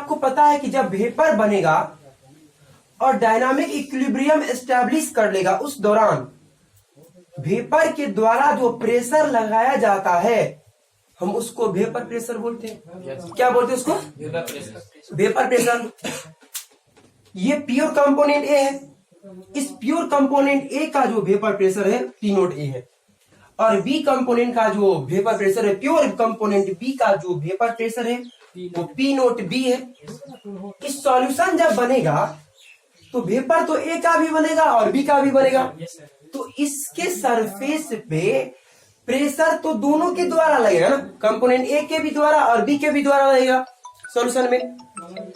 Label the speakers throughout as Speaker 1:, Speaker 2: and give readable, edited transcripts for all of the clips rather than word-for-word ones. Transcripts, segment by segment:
Speaker 1: आपको पता है कि जब वेपर बनेगा और डायनामिक इक्विलिब्रियम एस्टेब्लिश कर लेगा, उस दौरान वेपर के द्वारा जो प्रेशर लगाया जाता है हम उसको वेपर प्रेशर बोलते हैं। क्या बोलते हैं उसको? Vapour pressure. ये प्योर कंपोनेंट ए है। इस प्योर कंपोनेंट ए का जो वेपर प्रेशर है पी नोट ए है, और बी कंपोनेंट का जो वेपर प्रेशर है, प्योर कंपोनेंट बी का जो वेपर प्रेशर है वो पी नोट बी है। इस सॉल्यूशन जब बनेगा तो वेपर तो ए का भी बनेगा और बी का भी बनेगा, तो इसके सरफेस पे प्रेशर तो दोनों के द्वारा लगेगा ना, कंपोनेंट ए के भी द्वारा और बी के भी द्वारा लगेगा सॉल्यूशन में।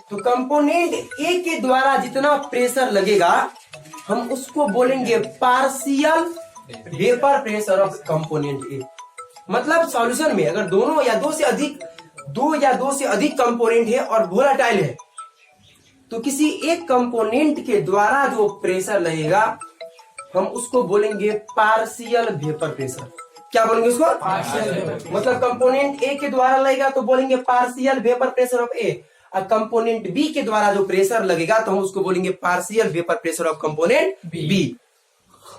Speaker 1: तो कंपोनेंट ए के द्वारा जितना प्रेशर लगेगा हम उसको बोलेंगे partial vapour pressure of component ए। मतलब सॉल्यूशन में अगर दो या दो से अधिक कंपोनेंट है और वोलेटाइल है तो किसी एक कंपोनेंट के द्वारा जो प्रेशर लगेगा हम उसको बोलेंगे पार्शियल वेपर प्रेशर। क्या बोलेंगे उसको? मतलब कंपोनेंट ए के द्वारा लगेगा तो बोलेंगे पार्शियल वेपर प्रेशर ऑफ ए, और कंपोनेंट बी के द्वारा जो प्रेशर लगेगा तो हम उसको बोलेंगे partial vapour pressure of component B.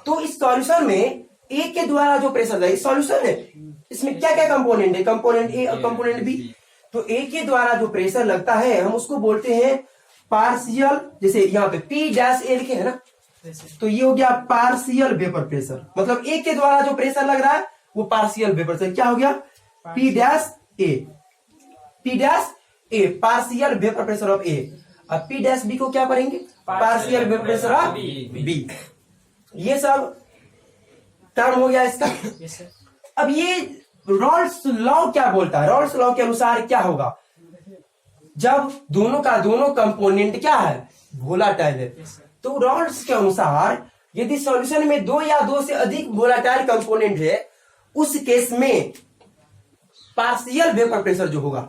Speaker 1: तो इस सॉल्यूशन में ए के द्वारा जो प्रेशर लगेगा, सॉल्यूशन है इसमें क्या क्या कंपोनेंट है, कंपोनेंट ए और कंपोनेंट बी। तो ए के द्वारा जो प्रेशर लगता है हम उसको बोलते हैं पार्शियल, जैसे यहाँ पे पी डैश ए लिखे है ना, तो ये हो गया पार्शियल वेपर प्रेशर। मतलब ए के द्वारा जो प्रेशर लग रहा है वो पार्शियल वेपर प्रेशर क्या हो गया, P dash A, P dash A partial vapour pressure of A. अब पी डैश बी को क्या करेंगे, partial vapour pressure of B. ये सब टर्म हो गया इसका। अब ये रॉल्स लॉ क्या बोलता है? रॉल्स लॉ के अनुसार क्या होगा जब दोनों का दोनों कंपोनेंट क्या है, वोलेटाइल है। तो रॉल्स के अनुसार यदि सॉल्यूशन में दो या दो से अधिक वोलेटाइल कंपोनेंट है उस केस में पार्शियल वेपर प्रेशर जो होगा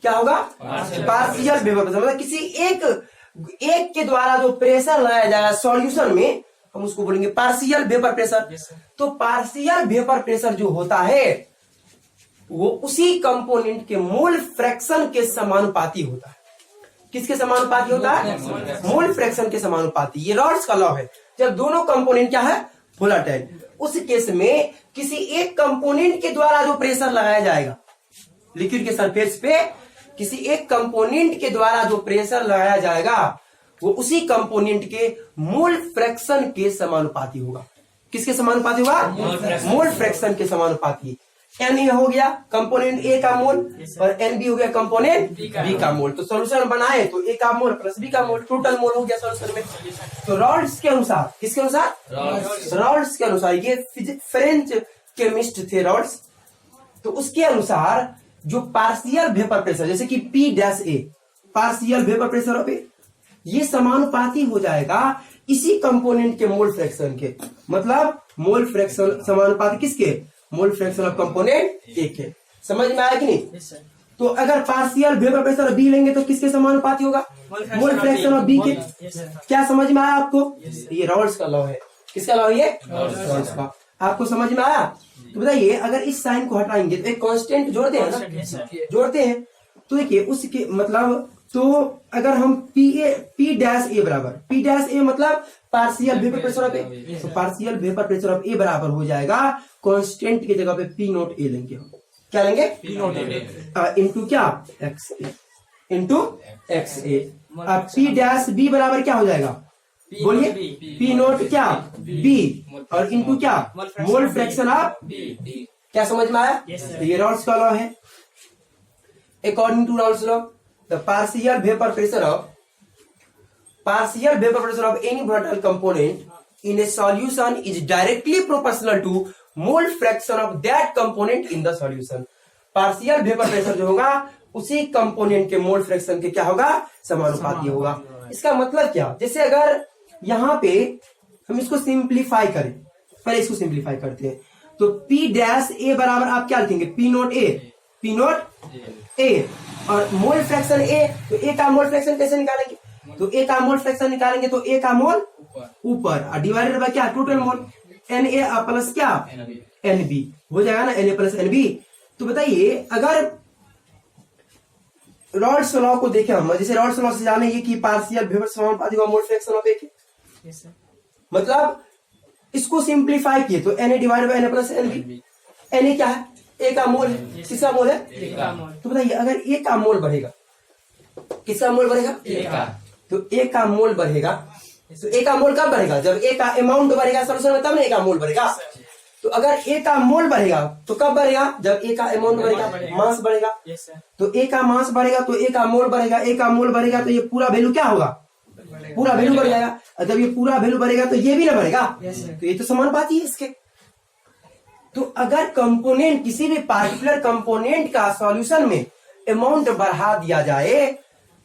Speaker 1: क्या होगा, पार्शियल वेपर प्रेशर। मतलब किसी एक के द्वारा जो प्रेशर लगाया जाएगा सॉल्यूशन में हम उसको बोलेंगे पार्शियल वेपर प्रेशर। तो पार्शियल वेपर प्रेशर जो होता है वो उसी कंपोनेंट के मोल फ्रैक्शन के समानुपाती होता है। किसके समानुपाती होता है? मोल फ्रैक्शन के समानुपाती। ये रॉल्स का लॉ है। जब दोनों कंपोनेंट क्या है, वोलेटाइल, उस केस में किसी एक कंपोनेंट के द्वारा जो प्रेशर लगाया जाएगा लिक्विड के सरफेस पे, किसी एक कंपोनेंट के द्वारा जो प्रेशर लगाया जाएगा वो उसी कंपोनेंट के मोल फ्रैक्शन के समानुपाती होगा। किसके समानुपाती होगा? मोल फ्रैक्शन के समानुपाती। एन ए हो गया कंपोनेंट ए का मोल और एन बी हो गया कंपोनेंट बी का मोल। तो सॉल्यूशन बनाए तो ए का मोल प्लस बी का मोल, टोटल मोल हो गया सॉल्यूशन में। तो रॉल्स के अनुसार, किसके अनुसार? रॉल्स के अनुसार। ये फ्रेंच केमिस्ट थे रॉल्स। तो उसके अनुसार जो पार्शियल वेपर प्रेशर जैसे कि P dash A, partial vapour pressure of A, ये समानुपाती हो जाएगा इसी कंपोनेंट के मोल फ्रैक्शन के। मतलब मोल फ्रैक्शन समानुपाती किसके, मोल फ्रैक्शन ऑफ कंपोनेंट ए के। समझ में आया कि नहीं? तो अगर पार्शियल वेपर प्रेशर बी लेंगे तो किसके समानुपाती होगा, मोल फ्रैक्शन ऑफ बी के। क्या समझ में आया आपको? ये रॉल्स का लॉ है। किसका लॉ है ये? रॉल्स का। आपको समझ में आया? तो बताइए अगर इस साइन को हटाएंगे तो एक कांस्टेंट जोड़ते हैं ना, जोड़ते हैं तो देखिए उसके मतलब, तो अगर हम पी डैश ए बराबर, पी डैश ए मतलब पार्शियल वेपर प्रेशर ऑफ ए, तो पार्शियल वेपर प्रेशर ऑफ ए बराबर हो जाएगा कांस्टेंट की जगह पे पी नोट ए लेंगे हम। क्या लेंगे? पी नोट ए इंटू क्या, एक्स ए, इंटू एक्स ए। अब पी डैश बी बराबर क्या हो जाएगा, बोलिए? पी नोट क्या, बी, और इंटू क्या, मोल फ्रैक्शन ऑफ बी। क्या समझ में आया? ये रॉल्स का लॉ है। According to Raoult's law the partial vapor pressure of any volatile component in a solution is directly proportional to mole fraction of that component in the solution। Partial vapour pressure जो होगा उसी component के mole fraction के क्या होगा, समानुपाती होगा। इसका मतलब क्या, जैसे अगर यहाँ पे हम इसको सिंप्लीफाई करें, पहले इसको सिंप्लीफाई करते हैं, तो P डैश ए बराबर आप क्या लिखेंगे, P note A, P note A, और मोल फ्रैक्शन ए, तो ए का मोल फ्रैक्शन कैसे निकालेंगे, तो ए का मोल फ्रैक्शन निकालेंगे तो ए का मोल ऊपर और डिवाइडेड बाय क्या, total mole, n A plus क्या, एन बी हो जाएगा ना, n A plus n B. तो बताइए अगर रॉल्स लॉ को देखें हम, जैसे रॉल्स लॉ से जाने ये कि पार्शियल वेपर समानुपाती होगा मोल फ्रैक्शन ऑफ ए के। मतलब इसको सिंप्लीफाई किए तो Na divide by Na plus Nb। Na क्या है? ए का मोल है। किसका मोल है? तो बताइए अगर ए का मोल बढ़ेगा, किसका मोल बढ़ेगा? ए का। तो ए का मोल बढ़ेगा, तो ए का मोल कब बढ़ेगा? जब ए का अमाउंट बढ़ेगा सॉल्यूशन में, तब ना ए का मोल बढ़ेगा। तो अगर ए का मोल बढ़ेगा तो कब बढ़ेगा? जब ए का अमाउंट बढ़ेगा, मास बढ़ेगा। तो ए का मास बढ़ेगा तो ए का मोल बढ़ेगा, ए का मोल बढ़ेगा तो ये पूरा वैल्यू क्या होगा? पूरा वैल्यू बढ़ जाएगा। और जब ये पूरा वैल्यू बढ़ेगा तो ये भी ना बढ़ेगा। तो ये तो समानुपाती है इसके। तो अगर कंपोनेंट, किसी भी पार्टिकुलर कंपोनेंट का सॉल्यूशन में अमाउंट बढ़ा दिया जाए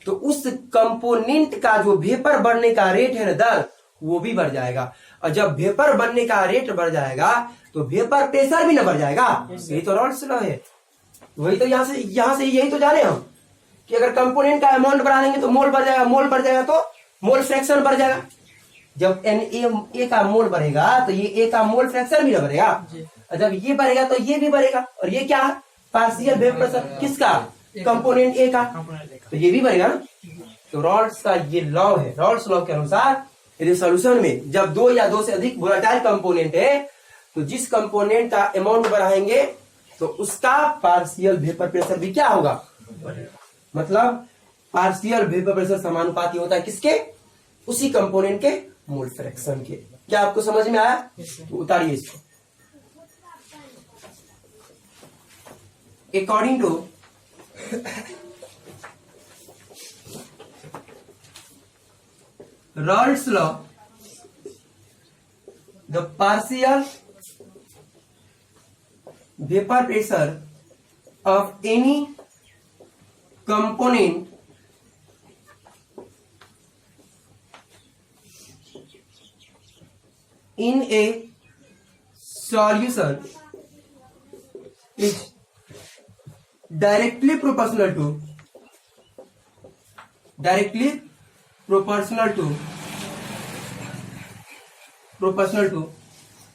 Speaker 1: तो उस कंपोनेंट का जो वेपर बढ़ने का रेट है ना, दर, वो भी बढ़ जाएगा। और जब वेपर बनने का रेट बढ़ जाएगा तो वेपर प्रेशर भी ना बढ़ जाएगा। यही तो रॉल्स लॉ है। वही तो यहाँ से यही तो जाने हम कि अगर कंपोनेंट का अमाउंट बढ़ा देंगे तो मोल बढ़ जाएगा, मोल बढ़ जाएगा तो मोल फ्रैक्शन बढ़ जाएगा। जब ए का मोल बढ़ेगा तो ये ए का मोल फ्रैक्शन भी ना बढ़ेगा। और जब ये बढ़ेगा तो ये भी बढ़ेगा। और ये क्या है? पार्शियल वेपर प्रेशर किसका? कंपोनेंट ए का। तो ये भी बढ़ेगा ना। तो रॉल्स का ये लॉ है। रॉल्स लॉ के अनुसार यदि सॉल्यूशन में जब दो या दो से अधिक वोलेटाइल कंपोनेंट है तो जिस कंपोनेंट का अमाउंट बढ़ाएंगे तो उसका पार्शियल वेपर प्रेशर भी क्या होगा? मतलब पार्शियल वेपर प्रेशर समानुपाती होता है किसके? उसी कंपोनेंट के मोल फ्रैक्शन के। क्या आपको समझ में आया? तो उतारिए इसको। According to Raoult's law, the partial vapor pressure of any component in a solution is directly proportional to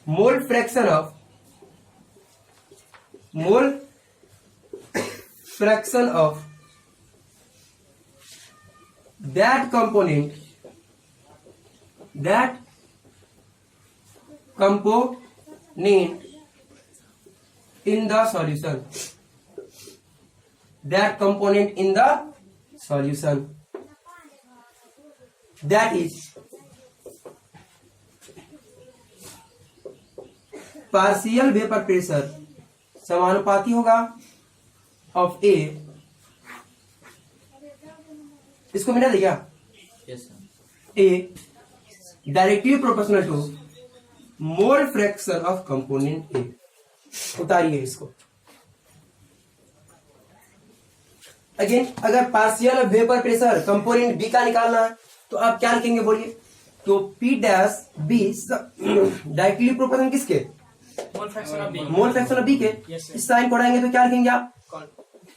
Speaker 1: mole fraction of that component in the solution, that is partial vapour pressure समानुपाती होगा of A, इसको मिला देगा A directly proportional to mole fraction of component A. उतारिए इसको। Again अगर partial vapour pressure component B का निकालना है तो आप क्या लिखेंगे बोलिए? तो P dash B directly proportional किसके? मोल फ्रैक्शन ऑफ बी के। इस साइन को हटाएंगे तो क्या लिखेंगे आप?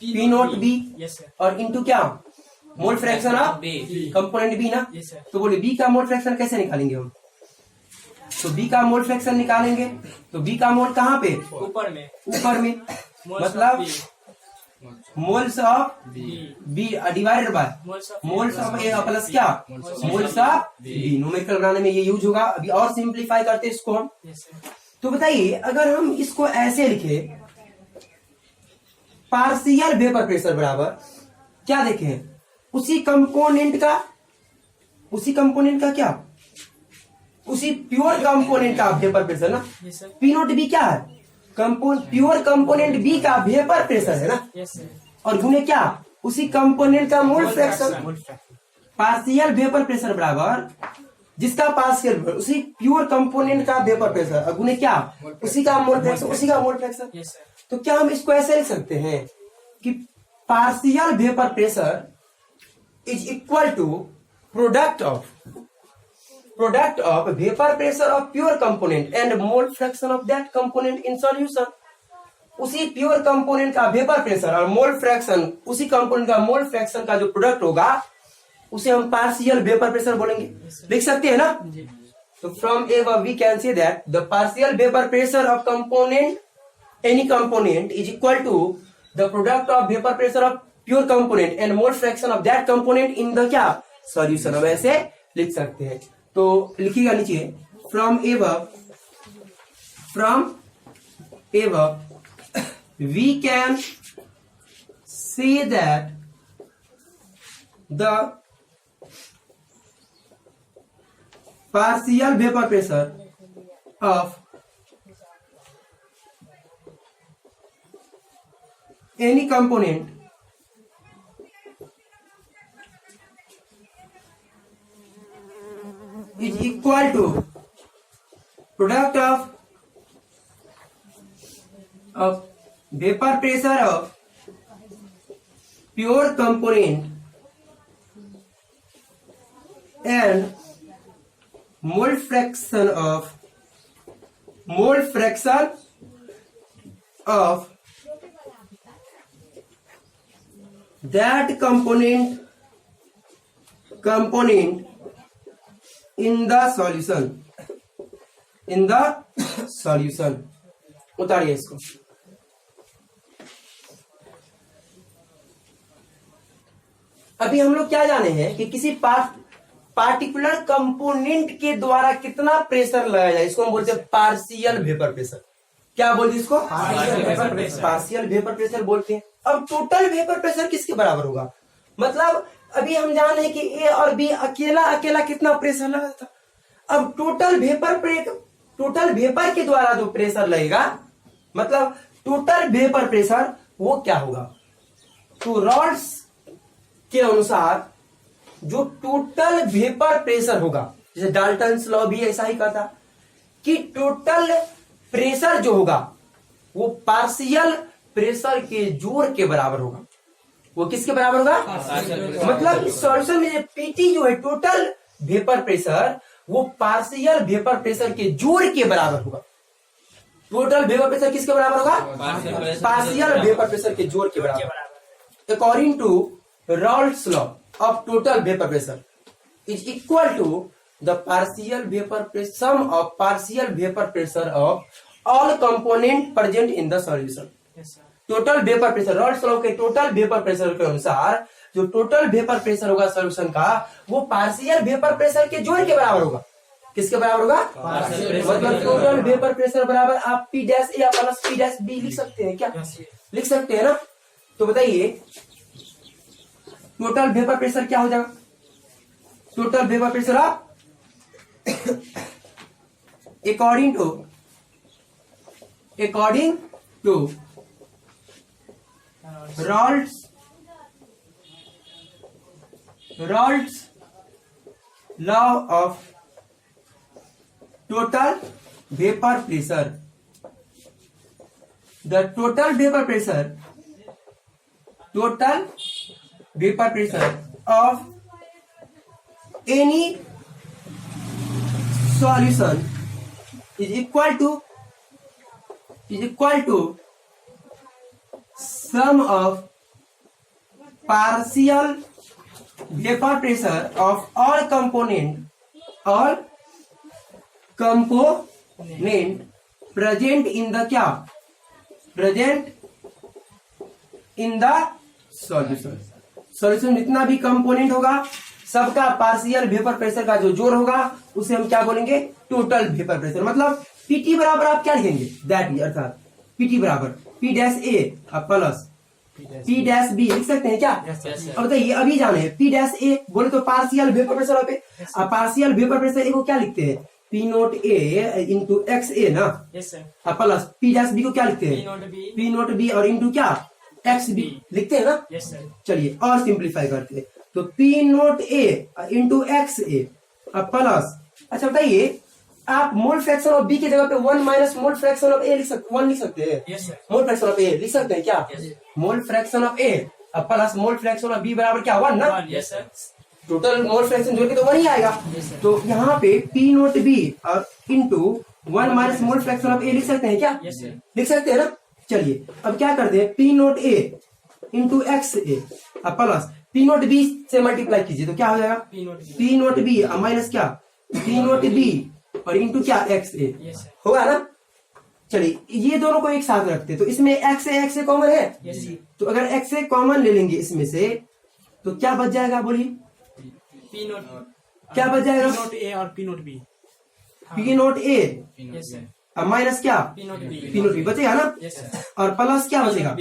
Speaker 1: P नोट बी और इंटू क्या? Mole fraction of component B ना। तो बोलिए बी का मोल फ्रैक्शन कैसे निकालेंगे हम? तो बी का मोल फ्रैक्शन निकालेंगे तो बी का मोल कहाँ पे? ऊपर में मतलब moles of B divided by moles of A plus क्या? Moles of B. न्यूमेरिकल बनाने में ये यूज होगा। अभी और सिंप्लीफाई करते हैं इसको हम। तो बताइए अगर हम इसको ऐसे लिखे पार्शियल वेपर प्रेशर बराबर क्या देखें? उसी कंपोनेंट का क्या? उसी प्योर कंपोनेंट का वेपर प्रेशर ना। पी नोट बी क्या है? प्योर कंपोनेंट बी का वेपर प्रेशर है ना। और गुने क्या? उसी कंपोनेंट का mole fraction. Partial vapour pressure बराबर जिसका पार्शियल उसी प्योर कंपोनेंट का वेपर प्रेशर और गुने क्या? उसी का मोल फ्रैक्शन। तो क्या हम इसको ऐसे लिख सकते हैं कि partial vapour pressure is equal to product of vapor pressure of pure component and mole fraction of that component in solution। उसी प्योर कंपोनेंट का वेपर प्रेशर और मोल फ्रैक्शन, उसी कंपोनेंट का मोल फ्रैक्शन का जो प्रोडक्ट होगा उसे हम पार्शियल वेपर प्रेशर बोलेंगे। लिख सकते हैं ना। तो from above we can say that the partial vapour pressure of component any component is equal to the product of vapour pressure of pure component and mole fraction of that component in the क्या solution. अब ऐसे लिख सकते हैं, तो लिखिएगा नीचे from above we can say that the partial vapor pressure of any component is equal to product of vapor pressure of pure component and mole fraction of that component in the solution। उतारिए इसको। अभी हम लोग क्या जाने हैं कि किसी particular component के द्वारा कितना प्रेशर लगाया जाए, इसको हम बोलते हैं पार्शियल वेपर प्रेशर। क्या बोलते हैं इसको? पार्शियल वेपर प्रेशर बोलते हैं। अब टोटल वेपर प्रेशर किसके बराबर होगा? मतलब अभी हम जान रहे हैं कि ए और बी अकेला अकेला कितना प्रेशर लगा था। अब टोटल वेपर के द्वारा जो प्रेशर लगेगा, मतलब टोटल वेपर प्रेशर वो क्या होगा? तो रॉल्स के अनुसार जो टोटल वेपर प्रेशर होगा, जैसे डाल्टन्स लॉ भी ऐसा ही कहता कि टोटल प्रेशर जो होगा वो पार्शियल प्रेशर के जोड़ के बराबर होगा। वो किसके बराबर होगा? मतलब इस सॉल्यूशन में पीटी जो है टोटल वेपर प्रेशर वो पार्शियल वेपर प्रेशर के जोड़ के बराबर होगा। टोटल वेपर प्रेशर किसके बराबर होगा? पार्शियल वेपर प्रेशर के जोड़ के बराबर। According to Raoult's law of total vapor pressure is equal to the partial vapor pressure sum of partial vapor pressure of all component present in the solution। Total vapour pressure Raoult's law के total vapour pressure के अनुसार जो total vapour pressure होगा solution का वो partial vapour pressure के जोड़ के बराबर होगा। किसके बराबर होगा? मतलब टोटल वेपर प्रेशर बराबर आप P dash A plus P dash B लिख सकते हैं क्या? लिख सकते हैं ना। तो बताइए टोटल वेपर प्रेशर क्या हो जाएगा? टोटल वेपर प्रेशर आप according to Raoult's law of total vapor pressure, the total vapor pressure of any solution is equal to sum of partial vapor pressure of all component present in the क्या? present in the solution जितना भी component होगा सबका partial vapour pressure का जो जोड़ होगा उसे हम क्या बोलेंगे? Total vapour pressure. मतलब पीटी बराबर आप क्या लिखेंगे? दैट इज अर्थात पीटी बराबर पी डैश ए प्लस पी डैश बी लिख सकते हैं क्या? अब बताइए अभी जाने पी डैश ए बोले तो पार्शियल वेपर प्रेशर पे, अब पार्शियल वेपर प्रेशर ए को क्या लिखते हैं? पी नोट ए इंटू एक्स ए ना, प्लस पी डैश बी को क्या लिखते हैं? पी नोट बी और इंटू क्या? एक्स बी लिखते हैं ना। चलिए और सिंप्लीफाई करते हैं तो पी नोट ए इंटू एक्स ए प्लस, अच्छा बताइए आप मोल फ्रैक्शन ऑफ बी की जगह पे 1 minus mole fraction of A लिख सकते, 1 लिख सकते हैं। मोल फ्रैक्शन ऑफ ए लिख सकते हैं क्या? Mole fraction of A plus mole fraction of B बराबर क्या? 1 ना। टोटल मोल फ्रैक्शन जोड़ के तो 1 ही आएगा। तो यहाँ पे पी नोट बी और into 1 minus mole fraction of A लिख सकते हैं क्या? लिख सकते हैं ना। चलिए अब क्या करते हैं? पी नोट ए इंटू एक्स ए प्लस पी नोट बी से मल्टीप्लाई कीजिए तो क्या हो जाएगा? पी नोट बी माइनस क्या? पी नोट बी और इंटू क्या? एक्स ए होगा ना। चलिए ये दोनों को एक साथ रखते हैं, तो इसमें x से कॉमन है।
Speaker 2: यस
Speaker 1: तो अगर x से कॉमन ले लेंगे इसमें से, तो क्या बच जाएगा बोलिए,
Speaker 2: पी नोट
Speaker 1: क्या बच जाएगा?
Speaker 2: नोट ए और P naught B.
Speaker 1: p naught a
Speaker 2: yes sir.
Speaker 1: अब माइनस क्या,
Speaker 2: P naught B.
Speaker 1: p naught b बचेगा ना,
Speaker 2: यस सर।
Speaker 1: और प्लस क्या बचेगा,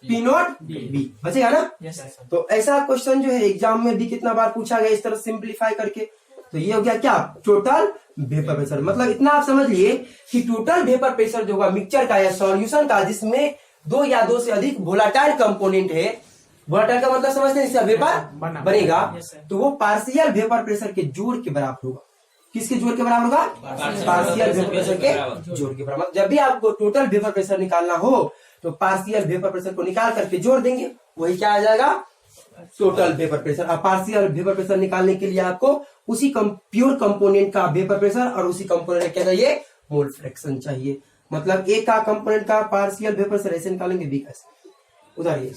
Speaker 1: p नोट b बचेगा ना।
Speaker 2: Yes sir.
Speaker 1: तो ऐसा क्वेश्चन जो है एग्जाम में भी कितना बार पूछा गया इस तरह सिंप्लीफाई करके। तो ये हो गया क्या, टोटल वेपर प्रेशर। मतलब इतना आप समझ लिए कि टोटल वेपर प्रेशर जो होगा मिक्सचर का या सॉल्यूशन का, जिसमें दो या दो से अधिक वोलाटाइल कंपोनेंट है, वोलाटाइल का मतलब समझते हैं, इसका वेपर बनेगा, तो वो पार्शियल वेपर प्रेशर के जोड़ के बराबर होगा। किसके जोड़ के बराबर होगा, पार्शियल वेपर प्रेशर के जोड़ के बराबर। जब भी आपको टोटल वेपर प्रेशर निकालना हो तो पार्शियल वेपर प्रेशर को निकाल करके जोड़ देंगे, वही क्या आ जाएगा, टोटल वेपर प्रेशर। अब पार्शियल वेपर प्रेशर निकालने के लिए आपको उसी प्योर कंपोनेंट का वेपर प्रेशर और उसी कंपोनेंट का क्या चाहिए, मोल फ्रैक्शन चाहिए। मतलब ए का कंपोनेंट का पार्शियल वेपर प्रेशर ऐसे निकालेंगे, बी का। उधारिए